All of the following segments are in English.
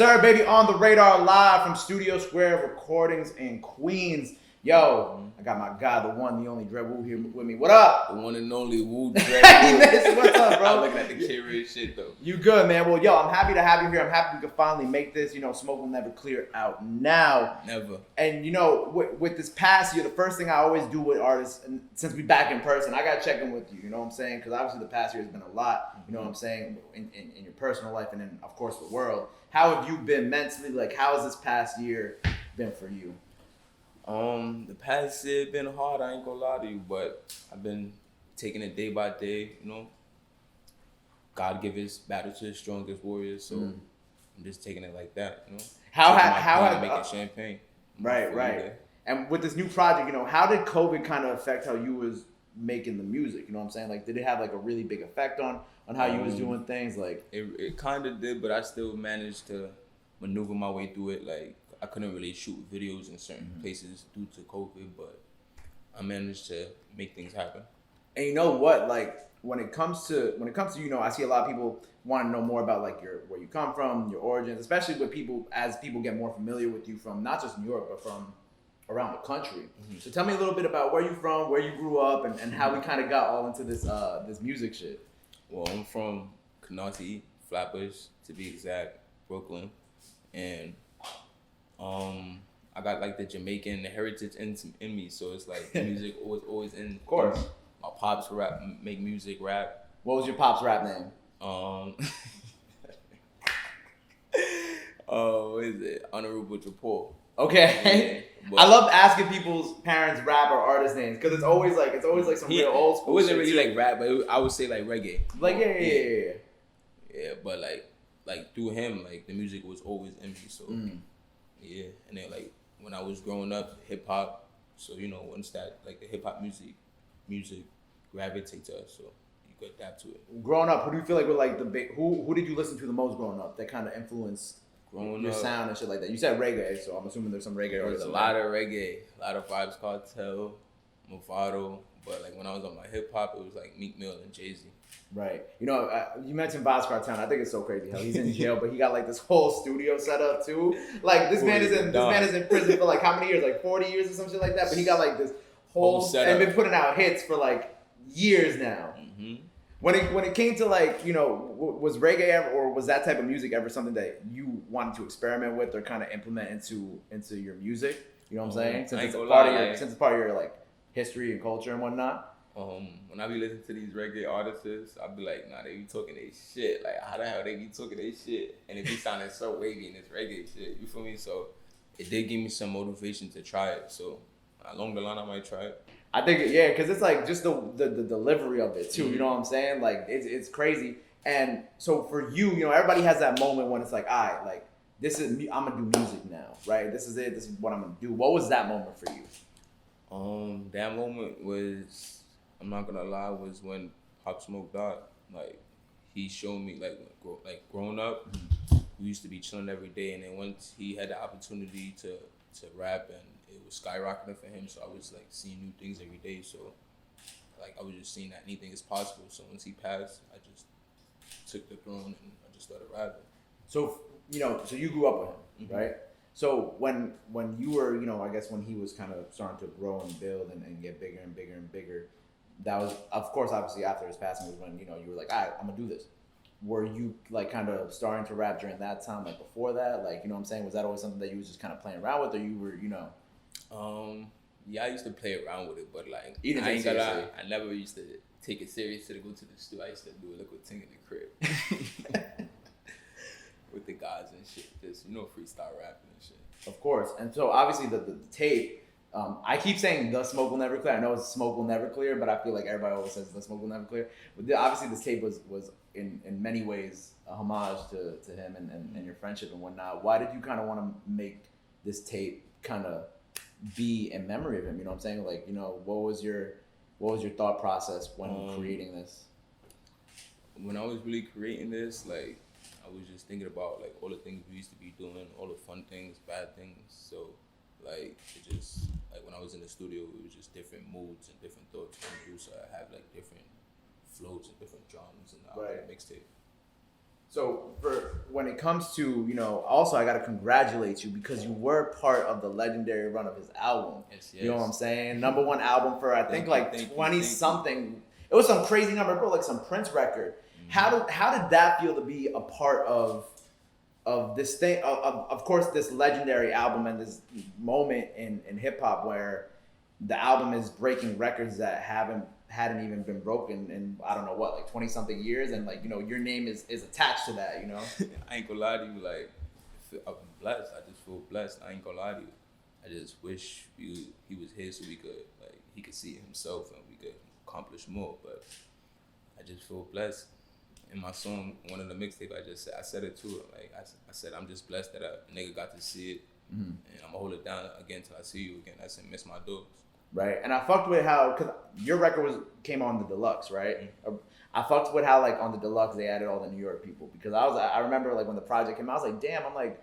Sir, baby, on the radar live from Studio Square Recordings in Queens. Yo, I got my guy, the one, the only Dread Woo here with me. What up? The one and only Woo Dread Woo. What's up, bro? I'm looking at the kid shit though. You good, man? Well, yo, I'm happy to have you here. I'm happy we could finally make this. You know, Smoke will never clear out now. Never. And you know, with this past year, the first thing I always do with artists, and since we back in person, I gotta check in with you. You know what I'm saying? Because obviously the past year has been a lot. You know what I'm saying? In your personal life and in, of course, the world. How have you been mentally? Like, how has this past year been for you? The past year been hard, I ain't gonna lie to you, but I've been taking it day by day, you know. God give his battle to the strongest warriors, so I'm just taking it like that, you know. How have making champagne. Right. And with this new project, you know, how did COVID kind of affect how you was making the music? You know what I'm saying? Like, did it have like a really big effect on how you was doing things? Like, it kind of did, but I still managed to maneuver my way through it. Like, I couldn't really shoot videos in certain places due to COVID, but I managed to make things happen. And you know what? Like, when it comes to you know, I see a lot of people want to know more about like where you come from, your origins, especially with people as people get more familiar with you from not just New York but from around the country. So tell me a little bit about where you from, where you grew up, and how we kind of got all into this music shit. Well, I'm from Canarsie, Flatbush to be exact, Brooklyn, and I got like the Jamaican heritage in me, so it's like music always in. Of course. My pops make music, rap. What was your pop's rap name? What is it? Honorable Japor. Okay. Yeah, I love asking people's parents' rap or artist names because it's always like some real old school. It wasn't really too. like rap, but I would say like reggae. Like yeah. Yeah, but like through him, like the music was always in me. So yeah, and then like when I was growing up, hip hop. So you know once that like the hip hop music gravitates to us, so you could adapt to it. Growing up, who do you feel like were like the big? Who did you listen to the most growing up that kind of influenced your sound and shit like that? You said reggae, so I'm assuming there's some reggae. There's a lot of reggae, a lot of Vibes Cartel, Movado, but like when I was on my hip hop, it was like Meek Mill and Jay-Z. Right. You know, you mentioned Vibes Cartel. I think it's so crazy how he's in jail, but he got like this whole studio set up too. Like this man is in prison for like how many years? Like 40 years or some shit like that. But he got like this whole setup and been putting out hits for like years now. When it came to like, you know, was reggae ever, or was that type of music ever something that you wanted to experiment with or kind of implement into your music? You know what I'm saying? Since it's part of your like history and culture and whatnot. When I be listening to these reggae artists, I be like, nah, they be talking they shit. Like, how the hell they be talking they shit? And it be sounding so wavy in this reggae shit. You feel me? So it did give me some motivation to try it. So along the line, I might try it. I think, yeah, because it's like just the delivery of it too. You know what I'm saying? Like it's crazy. And so for you, you know, everybody has that moment when it's like, all right, like this is I'm gonna do music now, right? This is it. This is what I'm gonna do. What was that moment for you? That moment was, I'm not gonna lie, was when Pop Smoke died. Like he showed me like growing up, we used to be chilling every day, and then once he had the opportunity to rap and it was skyrocketing for him, so I was like seeing new things every day. So like I was just seeing that anything is possible. So once he passed, I just took the throne and I just started rapping. So you know, so you grew up with him, right? So when you were, you know, I guess when he was kind of starting to grow and build and get bigger and bigger and bigger, that was of course obviously after his passing was when, you know, you were like, all right, I'm gonna do this. Were you like kind of starting to rap during that time, like before that? Like, you know what I'm saying? Was that always something that you was just kind of playing around with, or you were, you know? Yeah, I used to play around with it, but like I ain't gonna lie, I never used to take it serious to go to the studio. I used to do a little thing in the crib with the guys and shit, just, you know, freestyle rapping and shit. Of course. And so obviously the tape, I keep saying the smoke will never clear. I know it's smoke will never clear, but I feel like everybody always says the smoke will never clear. But obviously this tape was in many ways a homage to him and your friendship and whatnot. Why did you kind of want to make this tape kind of be in memory of him? You know what I'm saying? Like, you know, what was your thought process when creating this? When I was really creating this, like, I was just thinking about like all the things we used to be doing, all the fun things, bad things. So like it just like when I was in the studio, it was just different moods and different thoughts coming through. So I have like different flows and different drums and the mixtape. So for when it comes to, you know, also I gotta congratulate you because you were part of the legendary run of his album. Yes. You know what I'm saying? Number one album for I think like Thank you, 20 something. It was some crazy number, bro, like some Prince record. How did that feel to be a part of this thing of course this legendary album and this moment in hip hop where the album is breaking records that hadn't even been broken in I don't know what, like 20 something years, and like, you know, your name is attached to that, you know? I ain't gonna lie to you, like, I'm blessed. I just feel blessed. I ain't gonna lie to you. I just wish he was here so we could, like, he could see it himself and we could accomplish more. But I just feel blessed. In my song, one of the mixtape, I said it too. Like, I said, I'm just blessed that a nigga got to see it, and I'm gonna hold it down again till I see you again. I said, miss my dogs. Right, and I fucked with how, cause your record came on the deluxe, right? I fucked with how like on the deluxe they added all the New York people, because I remember like when the project came out, I was like, damn, I'm like,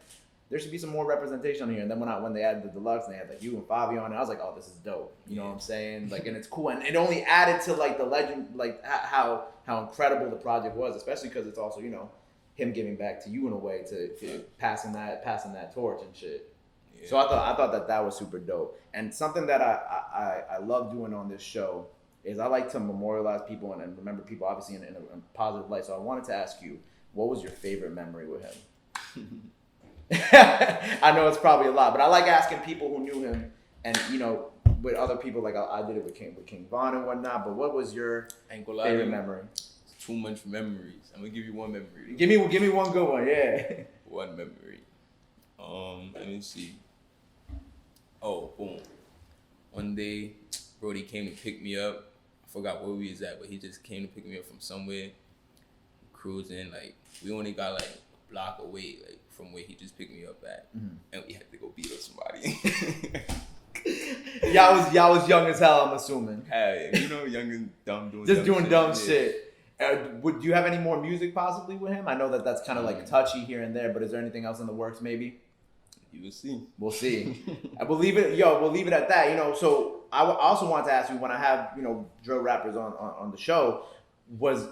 there should be some more representation on here. And then when they added the deluxe and they had like you and Favi on it, I was like, oh, this is dope. You know what I'm saying? Like, and it's cool, and it only added to like the legend, like how incredible the project was, especially because it's also, you know, him giving back to you in a way to passing that torch and shit. Yeah. So I thought that was super dope. And something that I love doing on this show is I like to memorialize people and remember people obviously in a positive light. So I wanted to ask you, what was your favorite memory with him? I know it's probably a lot, but I like asking people who knew him, and you know, with other people, like I did it with King Von and whatnot. But what was your favorite memory? Too much memories. I'm gonna give you one memory. Give me one good one, yeah. One memory. Let me see. Oh, boom. One day, Brody came to pick me up. I forgot where we was at, but he just came to pick me up from somewhere. Cruising, like we only got like a block away, like from where he just picked me up at, and we had to go beat up somebody. y'all was young as hell, I'm assuming. Hey, you know, young and dumb, doing dumb shit. Would you have any more music possibly with him? I know that's kind of like touchy here and there, but is there anything else in the works maybe? You will see. We'll see. We'll leave it at that. You know, so I also want to ask you, when I have, you know, drill rappers on the show, was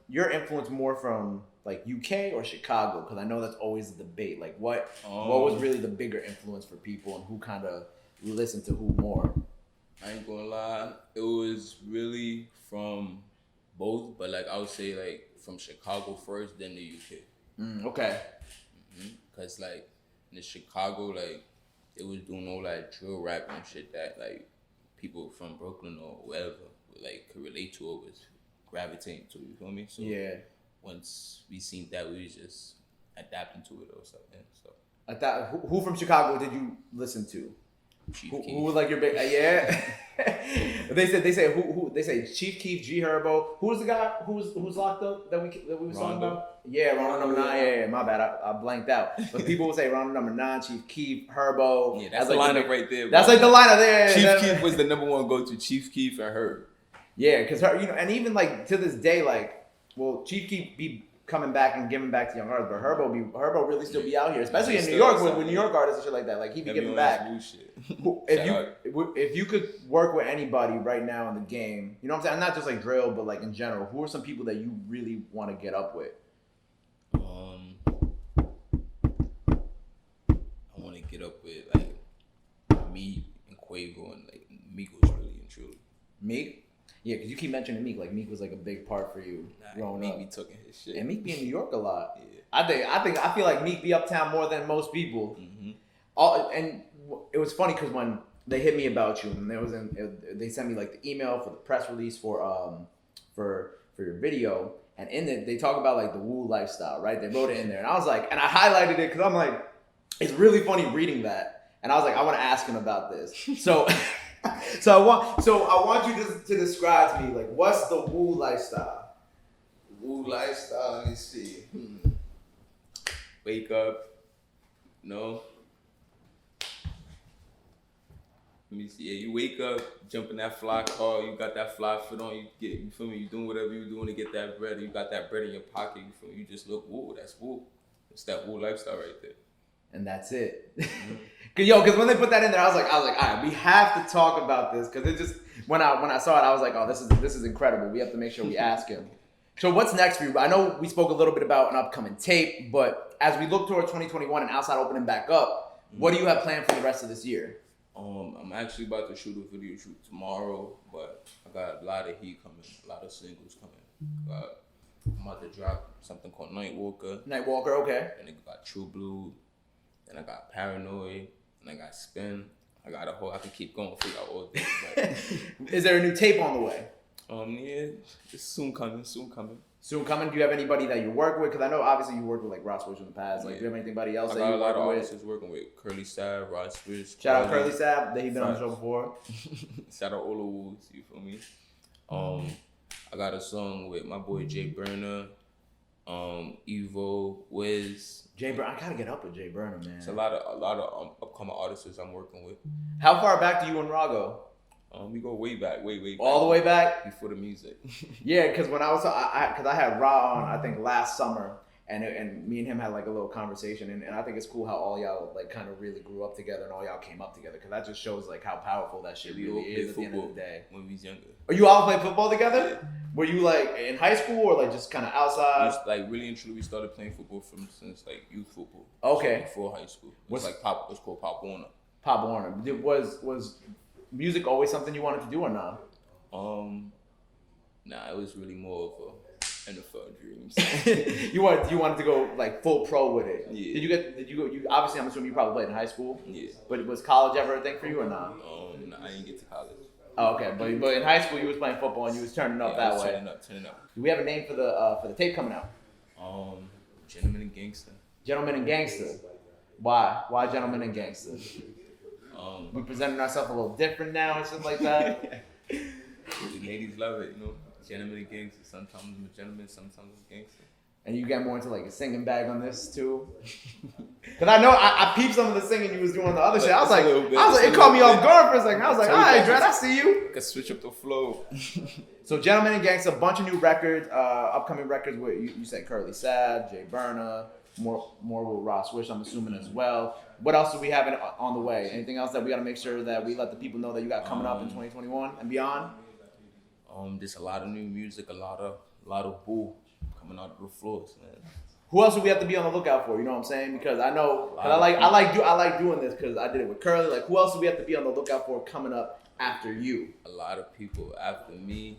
your influence more from like UK or Chicago? Because I know that's always a debate. Like what was really the bigger influence for people, and who kind of listened to who more? I ain't gonna lie, it was really from both, but like I would say like from Chicago first, then the UK. Okay. Cause like in Chicago, like it was doing all like drill rap and shit that like people from Brooklyn or wherever like could relate to or was gravitating to. You feel me? So yeah. Once we seen that, we was just adapting to it or something. So I thought, who from Chicago did you listen to? Chief who Keef. was like your big yeah? they say Chief Keef, G Herbo. Who's the guy who's locked up that we were talking about? Yeah, Rondo number 9. Yeah, my bad, I blanked out. But people would say Rondo number 9, Chief Keef, Herbo. Yeah, that's the like lineup right there. That's like the lineup there. Chief Keef was the number one go-to. Chief Keef and Herb. Yeah, because her, you know, and even like to this day, like, well, Chief Keef be coming back and giving back to young artists, but Herbo really still be out here, especially in New York with New York artists and shit like that. Like he be giving back. If you could work with anybody right now in the game, you know what I'm saying? Not just like drill, but like in general, who are some people that you really want to get up with? I want to get up with like Meek and Quavo, and like Meek was really and truly. Meek? Yeah, because you keep mentioning Meek. Like Meek was like a big part for you growing Meek up. Meek be talking his shit. And Meek be in New York a lot. Yeah. I feel like Meek be uptown more than most people. And it was funny because when they hit me about you, and they sent me like the email for the press release for your video, and in it they talk about like the Wu lifestyle, right? They wrote it in there, and I was like, and I highlighted it because I'm like, it's really funny reading that, and I was like, I want to ask him about this. So. So I want you to describe to me, like, what's the Wu lifestyle? Wu lifestyle, let me see. Wake up, no. Let me see. Yeah, you wake up, jump in that fly car, you got that fly foot on, you feel me? You doing whatever you doing to get that bread, you got that bread in your pocket, you feel me? You just look Wu, that's Wu. It's that Wu lifestyle right there. And that's it. Because when they put that in there, I was like, all right, we have to talk about this, because it just when I saw it, I was like, oh, this is incredible. We have to make sure we ask him. So what's next for you? I know we spoke a little bit about an upcoming tape, but as we look towards 2021 and outside opening back up, what do you have planned for the rest of this year? I'm actually about to shoot a video shoot tomorrow, but I got a lot of heat coming, a lot of singles coming. I'm about to drop something called Nightwalker. Nightwalker, okay. And it got True Blue, and I got Paranoid, and I got Spin. I got a whole. I can keep going for y'all all day. But is there a new tape on the way? Yeah, it's soon coming. Soon coming. Do you have anybody that you work with? Because I know obviously you worked with like Rah Swish in the past. Like, do you have anybody else I that got you a lot work of with? artists working with Savv, Rah Swish. Shout out Curly Savv. He's been on the show before. Shout out all the Wolves. You feel me? I got a song with my boy Jay Burner, Evo, Wiz. Jay Burner, I gotta get up with Jay Burner, man. It's a lot of upcoming artists I'm working with. How far back do you and Rah go? We go way back. All the way back before the music. Yeah, because when I was, because I had Rah on, I think last summer, and me and him had like a little conversation, and I think it's cool how all y'all like kind of really grew up together and all y'all came up together, because that just shows like how powerful that shit really is at the end of the day. When we was younger. Are you all playing football together? Yeah. Were you like in high school or like just kind of outside? Like really and truly, we started playing football since like youth football. Okay. So before high school. It's called Pop Warner. Pop Warner. Was music always something you wanted to do or not? Nah, it was really more of a NFL dreams. you wanted to go like full pro with it. Yeah. Did you go? You obviously, I'm assuming you probably played in high school. Yeah. But was college ever a thing for you or not? Nah, I didn't get to college. Oh, okay. But in high school, you was playing football and you was turning up that way. Turning up. Do we have a name for the tape coming out? Gentleman and Gangsta. Gentleman and Gangsta. Why? Why Gentleman and Gangsta? We presenting ourselves a little different now and shit like that. The ladies love it, you know. Gentleman and Gangsta. Sometimes I'm a gentleman, sometimes I'm a gangster. And you get more into like a singing bag on this too. Cause I know I peeped some of the singing you was doing on the other shit. I was like, it caught me off guard for a second. I was like, all right, Dred, I see you. I can switch up the flow. So Gentleman and Gangsta, a bunch of new records, upcoming records with you said Curly Savv, Jay Burner, more with Rah Swish, I'm assuming as well. What else do we have on the way? Anything else that we got to make sure that we let the people know that you got coming up in 2021 and beyond? Just a lot of new music, a lot of boo coming out of the floors, man. Who else do we have to be on the lookout for? You know what I'm saying? Because I know, cause I like doing this because I did it with Curly. Like, who else do we have to be on the lookout for coming up after you? A lot of people after me,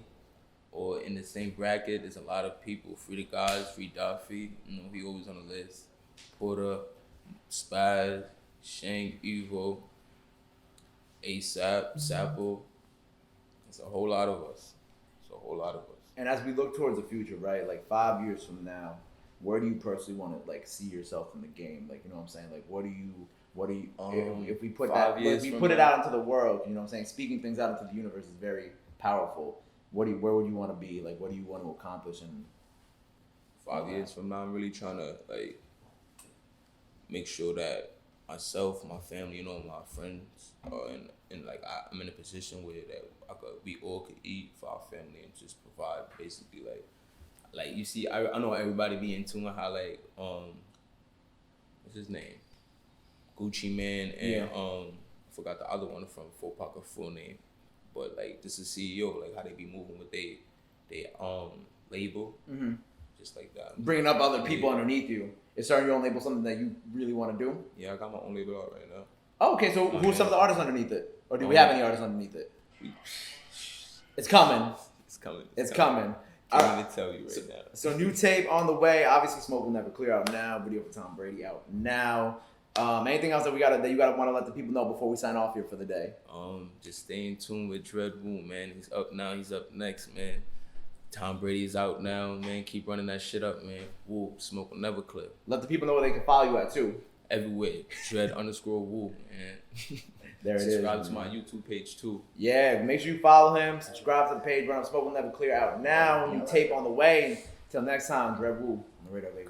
or in the same bracket. There's a lot of people. Free the Guys, Free Duffy. You know, he always on the list. Porter, Spaz, Shank, Evo, ASAP, Sappo. It's a whole lot of us. And as we look towards the future, right? Like 5 years from now, where do you personally want to like see yourself in the game? Like, you know what I'm saying? Like, what do you? If we put it out into the world, you know what I'm saying? Speaking things out into the universe is very powerful. Where would you want to be? Like, what do you want to accomplish in 5 years from now? I'm really trying to like make sure that myself, my family, you know, my friends are in like I'm in a position where that we all could eat for our family and just provide basically like you see I know everybody be in tune with how like what's his name, Gucci Man and I forgot the other one from Fort Parker full name, but like this is CEO, like how they be moving with they label, just like that. Bringing up other people underneath you. Is starting your own label something that you really want to do? Yeah, I got my own label out right now. Oh, okay, so who's some of the artists underneath it? Or do we have any artists underneath it? It's coming. It's coming. Can't even tell you right now. So new tape on the way. Obviously, Smoke Will Never Clear out now. Video for Tom Brady out now. Anything else that you gotta want to let the people know before we sign off here for the day? Just stay in tune with Dread Woo, man. He's up now. He's up next, man. Tom Brady is out now, man. Keep running that shit up, man. Woo, Smoke Will Never Clear. Let the people know where they can follow you at too. Everywhere. Dread_Woo, man. There it is. Subscribe to my YouTube page too. Yeah, make sure you follow him. Subscribe to the page. Run up Smoke Will Never Clear out now. New tape on the way. Till next time, Dread Woo. I'm the radar, baby.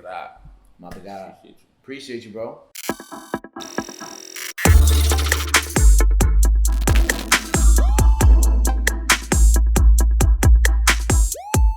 Mata God. Appreciate you, bro.